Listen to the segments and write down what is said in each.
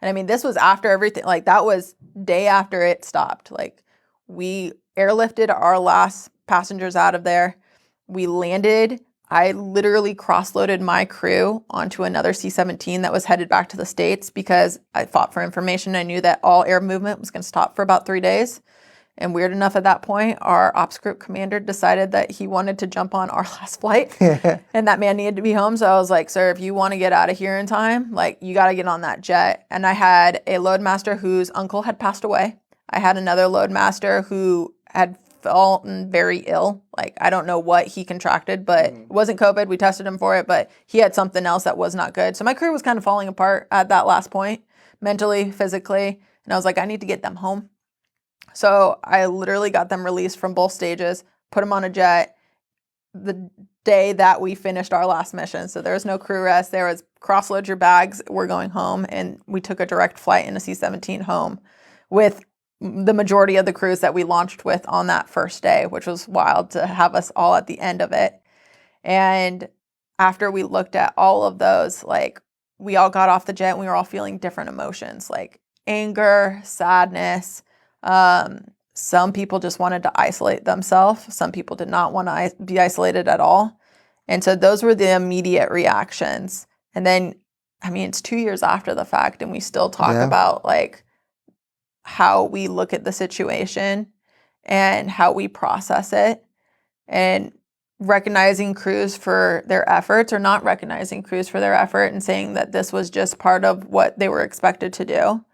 And I mean, this was after everything, like that was day after it stopped. Like we airlifted our last passengers out of there. We landed. I literally cross-loaded my crew onto another C-17 that was headed back to the States because I fought for information. I knew that all air movement was going to stop for about 3 days. And weird enough, at that point, our ops group commander decided that he wanted to jump on our last flight and that man needed to be home. So I was like, sir, if you want to get out of here in time, like you got to get on that jet. And I had a loadmaster whose uncle had passed away. I had another loadmaster who had fallen very ill. Like, I don't know what he contracted, but it wasn't COVID. We tested him for it, but he had something else that was not good. So my crew was kind of falling apart at that last point, mentally, physically. And I was like, I need to get them home. So I literally got them released from both stages, put them on a jet the day that we finished our last mission. So there was no crew rest. There was cross-load your bags. We're going home. And we took a direct flight in a C-17 home with the majority of the crews that we launched with on that first day, which was wild to have us all at the end of it. And after we looked at all of those, like we all got off the jet and we were all feeling different emotions, like anger, sadness. Some people just wanted to isolate themselves. Some people did not want to be isolated at all. And so those were the immediate reactions. And then, I mean, it's 2 years after the fact and we still talk about like how we look at the situation and how we process it and recognizing crews for their efforts or not recognizing crews for their effort and saying that this was just part of what they were expected to do.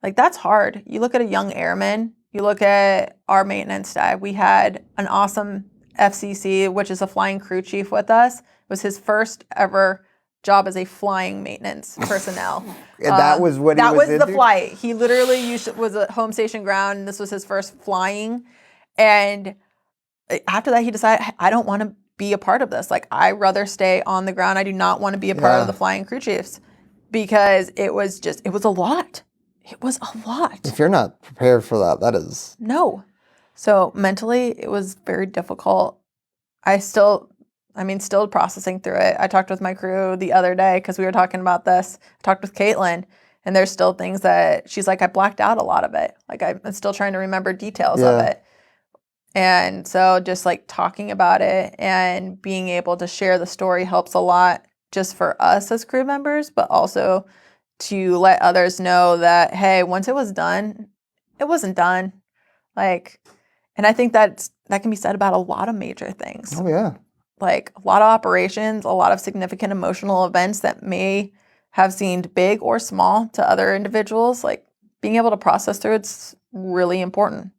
Like, that's hard. You look at a young airman, you look at our maintenance guy. We had an awesome FCC, which is a flying crew chief with us. It was his first ever job as a flying maintenance personnel. And that was what he was into? That was the flight. He literally was at home station ground, and this was his first flying. And after that, he decided, I don't want to be a part of this. Like, I'd rather stay on the ground. I do not want to be a part of the flying crew chiefs because it was a lot. It was a lot. If you're not prepared for that, that is... No. So mentally, it was very difficult. Still processing through it. I talked with my crew the other day because we were talking about this. I talked with Caitlin, and there's still things that she's like, I blacked out a lot of it. Like, I'm still trying to remember details of it. And so just like talking about it and being able to share the story helps a lot just for us as crew members, but also to let others know that, hey, once it was done, it wasn't done. Like, and I think that can be said about a lot of major things. Oh, yeah. Like a lot of operations, a lot of significant emotional events that may have seemed big or small to other individuals, like being able to process through it's really important.